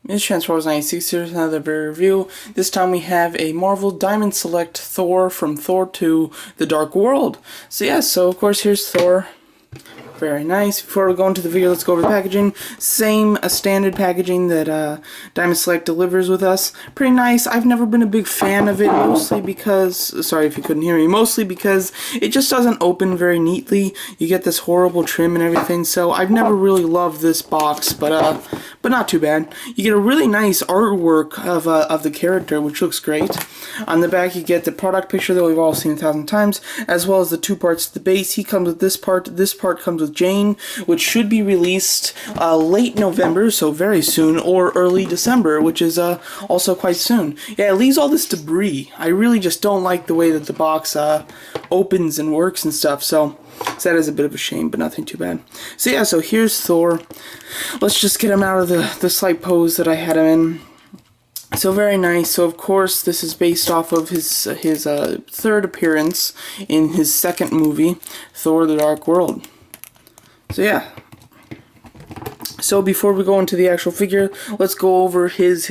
It's Transformers 96 here with another review. This time we have a Marvel Diamond Select Thor from Thor to the Dark World. So of course here's Thor. Very nice. Before we go into the video, let's go over the packaging. Same standard packaging that Diamond Select delivers with us. Pretty nice. I've never been a big fan of it, mostly because, sorry if you couldn't hear me, mostly because it just doesn't open very neatly. You get this horrible trim and everything, so I've never really loved this box, but not too bad. You get a really nice artwork of the character, which looks great. On the back, you get the product picture that we've all seen 1,000 times, as well as the two parts to the base. He comes with this part comes with Jane, which should be released late November, so very soon, or early December, which is also quite soon. Yeah, it leaves all this debris. I really just don't like the way that the box opens and works and stuff, so that is a bit of a shame, but nothing too bad. So here's Thor. Let's just get him out of the slight pose that I had him in. So very nice. So of course this is based off of his third appearance in his second movie, Thor: The Dark World. So yeah. So before we go into the actual figure, let's go over his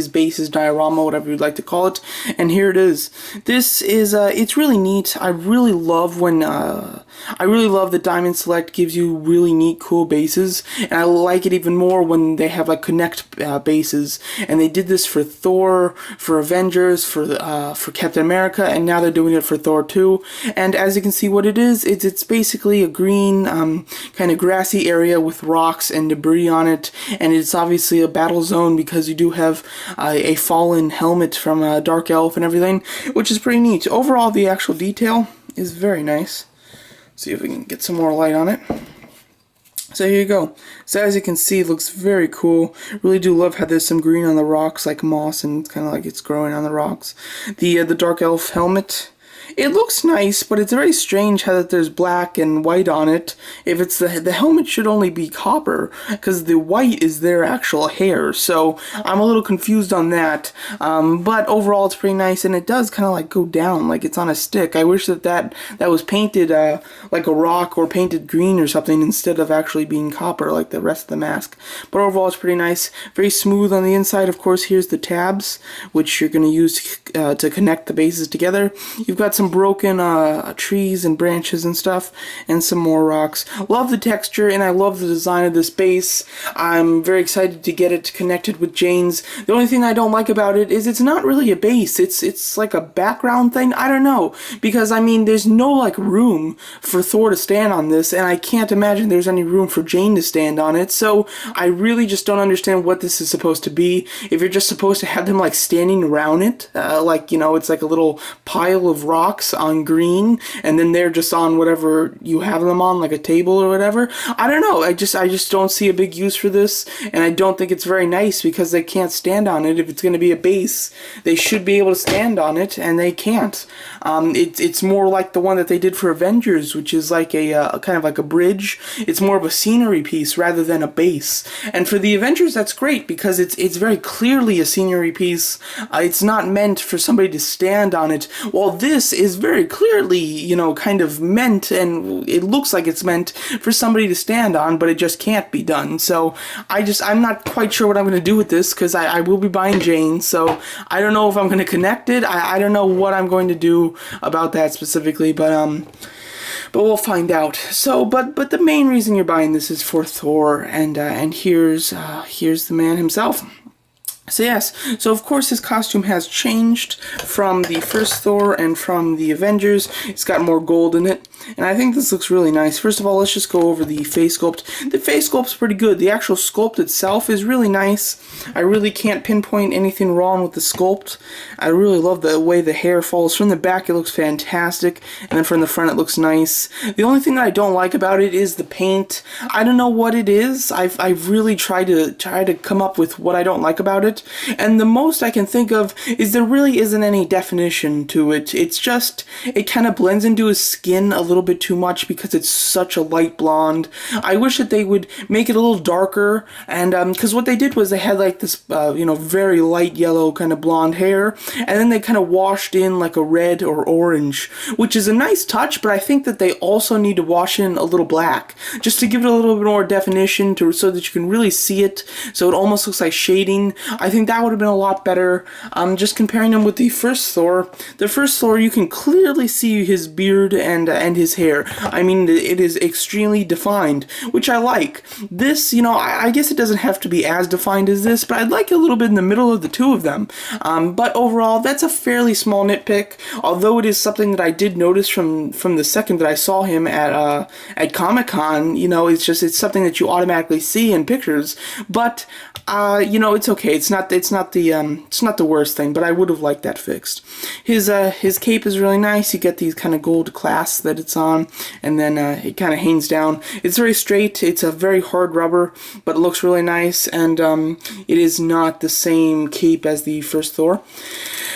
base, his diorama, whatever you'd like to call it. And here it is. This is it's really neat. I really love when that Diamond Select gives you really neat, cool bases, and I like it even more when they have like connect bases. And they did this for Thor, for Avengers, for Captain America, and now they're doing it for Thor 2. And as you can see, what it is, it's basically a green kind of grassy area with rocks and debris on it, and it's obviously a battle zone because you do have a fallen helmet from Dark Elf and everything, which is pretty neat. Overall, the actual detail is very nice. See if we can get some more light on it. So here you go. So as you can see, it looks very cool. Really do love how there's some green on the rocks, like moss, and it's kind of like it's growing on the rocks. The Dark Elf helmet, it looks nice, but it's very strange how that there's black and white on it. If it's the helmet should only be copper, because the white is their actual hair. So I'm a little confused on that. But overall, it's pretty nice, and it does kind of like go down, like it's on a stick. I wish that was painted like a rock or painted green or something instead of actually being copper like the rest of the mask. But overall, it's pretty nice. Very smooth on the inside. Of course, here's the tabs, which you're going to use to connect the bases together. You've got some broken trees and branches and stuff, and some more rocks. Love the texture, and I love the design of this base. I'm very excited to get it connected with Jane's. The only thing I don't like about it is it's not really a base. It's like a background thing. I don't know, because I mean there's no like room for Thor to stand on this, and I can't imagine there's any room for Jane to stand on it. So I really just don't understand what this is supposed to be. If you're just supposed to have them like standing around it, like, you know, it's like a little pile of rocks on green, and then they're just on whatever you have them on, like a table or whatever. I don't know. I just don't see a big use for this, and I don't think it's very nice because they can't stand on it. If it's going to be a base, they should be able to stand on it, and they can't. It's more like the one that they did for Avengers, which is like a kind of like a bridge. It's more of a scenery piece rather than a base. And for the Avengers, that's great because it's very clearly a scenery piece. It's not meant for somebody to stand on it. While this is very clearly, you know, kind of meant, and it looks like it's meant for somebody to stand on, but it just can't be done. So I'm not quite sure what I'm going to do with this, because I will be buying Jane, so I don't know if I'm going to connect it. I don't know what I'm going to do about that specifically, but we'll find out. So, but the main reason you're buying this is for Thor, and here's the man himself. So yes, so of course his costume has changed from the first Thor and from the Avengers. It's got more gold in it, and I think this looks really nice. First of all, let's just go over the face sculpt. The face sculpt's pretty good. The actual sculpt itself is really nice. I really can't pinpoint anything wrong with the sculpt. I really love the way the hair falls. From the back it looks fantastic, and then from the front it looks nice. The only thing that I don't like about it is the paint. I don't know what it is. I've really tried to come up with what I don't like about it. And the most I can think of is there really isn't any definition to it. It's just, it kind of blends into his skin a little bit too much because it's such a light blonde. I wish that they would make it a little darker, and because what they did was they had like this very light yellow kind of blonde hair, and then they kind of washed in like a red or orange, which is a nice touch, but I think that they also need to wash in a little black just to give it a little bit more definition so that you can really see it, so it almost looks like shading. I think that would have been a lot better. Just comparing him with the first Thor. The first Thor, you can clearly see his beard and his hair. I mean, it is extremely defined, which I like. This, I guess it doesn't have to be as defined as this, but I'd like a little bit in the middle of the two of them. But overall, that's a fairly small nitpick, although it is something that I did notice from the second that I saw him at Comic-Con. It's something that you automatically see in pictures, but it's okay. It's not the worst thing, but I would have liked that fixed. His cape is really nice. You get these kind of gold clasps that it's on, and then it kind of hangs down. It's very straight. It's a very hard rubber, but it looks really nice, and it is not the same cape as the first Thor.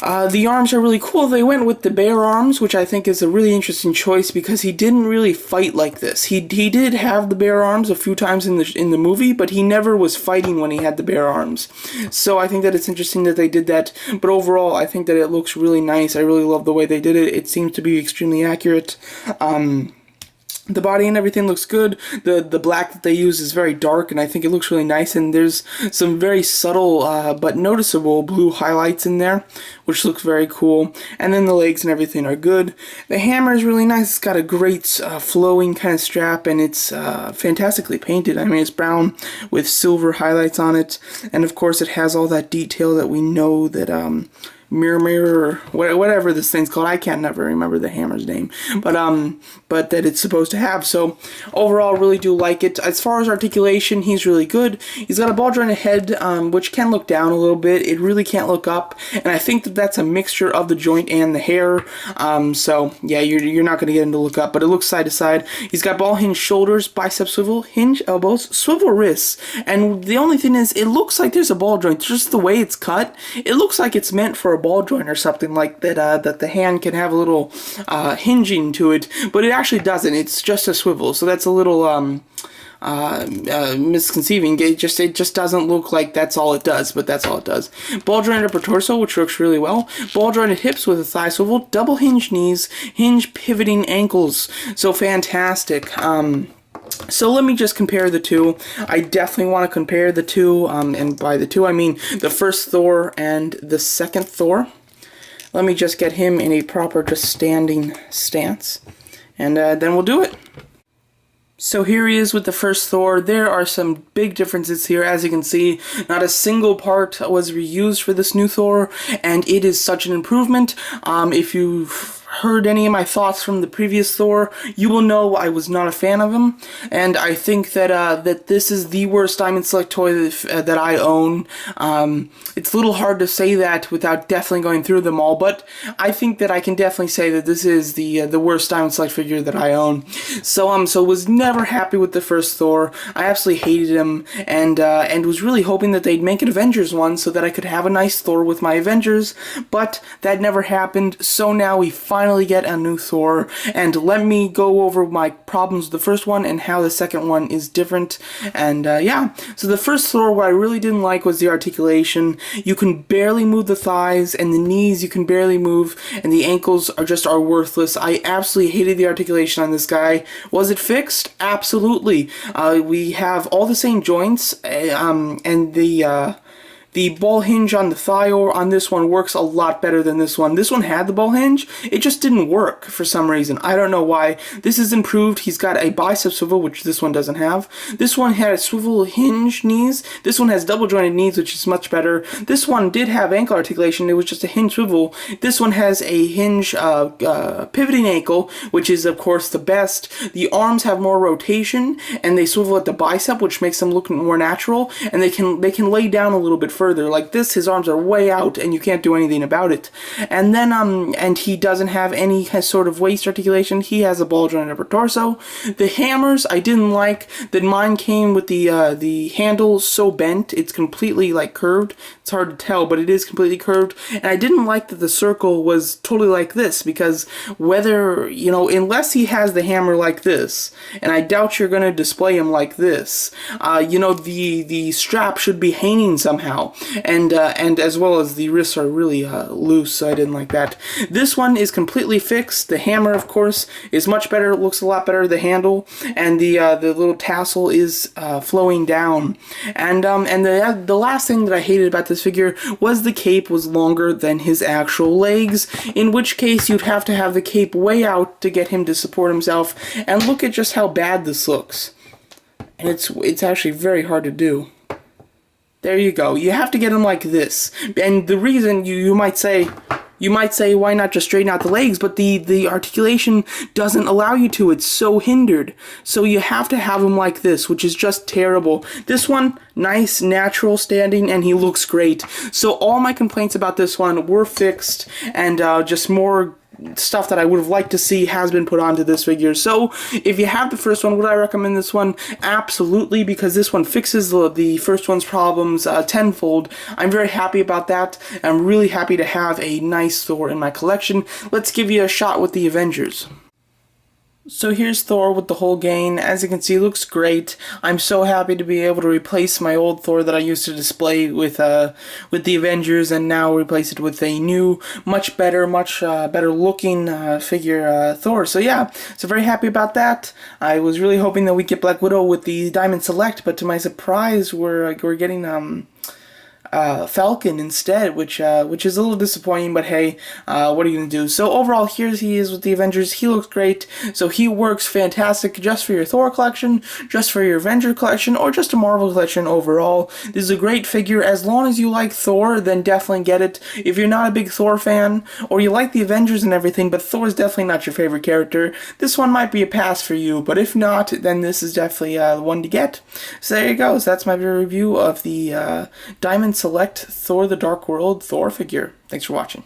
The arms are really cool. They went with the bare arms, which I think is a really interesting choice because he didn't really fight like this. He did have the bare arms a few times in the movie, but he never was fighting when he had the bare arms. So I think that it's interesting that they did that. But overall, I think that it looks really nice. I really love the way they did it. It seems to be extremely accurate. The body and everything looks good. The black that they use is very dark, and I think it looks really nice, and there's some very subtle but noticeable blue highlights in there, which looks very cool. And then the legs and everything are good. The hammer is really nice. It's got a great flowing kind of strap, and it's fantastically painted. I mean, it's brown with silver highlights on it, and of course it has all that detail that we know that mirror, whatever this thing's called. I can't never remember the hammer's name, but that it's supposed to have. So overall, really do like it. As far as articulation, he's really good. He's got a ball jointed head, which can look down a little bit. It really can't look up, and I think that that's a mixture of the joint and the hair. So yeah, you're not going to get him to look up, but it looks side to side. He's got ball hinge shoulders, bicep swivel, hinge elbows, swivel wrists, and the only thing is, it looks like there's a ball joint. Just the way it's cut, it looks like it's meant for a ball joint or something like that, that the hand can have a little hinging to it, but it actually doesn't. It's just a swivel, so that's a little misconceiving. It just doesn't look like that's all it does, but that's all it does. Ball jointed upper torso, which works really well. Ball jointed hips with a thigh swivel, double hinge knees, hinge pivoting ankles. So fantastic. So let me just compare the two. I definitely want to compare the two, and by the two I mean the first Thor and the second Thor. Let me just get him in a proper just standing stance, and then we'll do it. So here he is with the first Thor. There are some big differences here. As you can see, not a single part was reused for this new Thor, and it is such an improvement. If you've heard any of my thoughts from the previous Thor, you will know I was not a fan of him, and I think that that this is the worst Diamond Select toy that I own. It's a little hard to say that without definitely going through them all, but I think that I can definitely say that this is the worst Diamond Select figure that I own. So was never happy with the first Thor. I absolutely hated him, and was really hoping that they'd make an Avengers one so that I could have a nice Thor with my Avengers, but that never happened. So now we finally get a new Thor, and let me go over my problems with the first one and how the second one is different. And yeah, so the first Thor, what I really didn't like was the articulation. You can barely move the thighs, and the knees you can barely move, and the ankles are worthless. I absolutely hated the articulation on this guy. Was it fixed? Absolutely. We have all the same joints, and the ball hinge on the thigh on this one works a lot better than this one. This one had the ball hinge. It just didn't work for some reason. I don't know why. This is improved. He's got a bicep swivel, which this one doesn't have. This one had a swivel hinge knees. This one has double jointed knees, which is much better. This one did have ankle articulation. It was just a hinge swivel. This one has a hinge pivoting ankle, which is of course the best. The arms have more rotation, and they swivel at the bicep, which makes them look more natural, and they can lay down a little bit further further. Like this, his arms are way out and you can't do anything about it. And then, and he doesn't have any sort of waist articulation. He has a bulge on upper torso. The hammers, I didn't like that mine came with the handle so bent. It's completely like curved. It's hard to tell, but it is completely curved. And I didn't like that the circle was totally like this, because whether, you know, unless he has the hammer like this, and I doubt you're going to display him like this, you know, the strap should be hanging somehow, and as well as the wrists are really loose, so I didn't like that. This one is completely fixed. The hammer, of course, is much better. It looks a lot better. The handle and the little tassel is flowing down, and the last thing that I hated about this figure was the cape was longer than his actual legs, in which case you'd have to have the cape way out to get him to support himself. And look at just how bad this looks. And it's actually very hard to do. There you go. You have to get him like this. And the reason you might say, why not just straighten out the legs? But the articulation doesn't allow you to. It's so hindered. So you have to have him like this, which is just terrible. This one, nice, natural standing, and he looks great. So all my complaints about this one were fixed, and just more stuff that I would have liked to see has been put onto this figure. So if you have the first one, would I recommend this one? Absolutely, because this one fixes the first one's problems tenfold. I'm very happy about that. I'm really happy to have a nice Thor in my collection. Let's give you a shot with the Avengers. So here's Thor with the whole gang. As you can see, looks great. I'm so happy to be able to replace my old Thor that I used to display with the Avengers, and now replace it with a new, much better looking figure, Thor. So yeah, so very happy about that. I was really hoping that we'd get Black Widow with the Diamond Select, but to my surprise, we're getting Falcon instead, which is a little disappointing, but hey, what are you gonna do? So overall, here he is with the Avengers. He looks great, so he works fantastic just for your Thor collection, just for your Avenger collection, or just a Marvel collection overall. This is a great figure. As long as you like Thor, then definitely get it. If you're not a big Thor fan, or you like the Avengers and everything, but Thor is definitely not your favorite character, this one might be a pass for you, but if not, then this is definitely the one to get. So there you go. So that's my review of the Diamond Select Thor the Dark World Thor figure. Thanks for watching.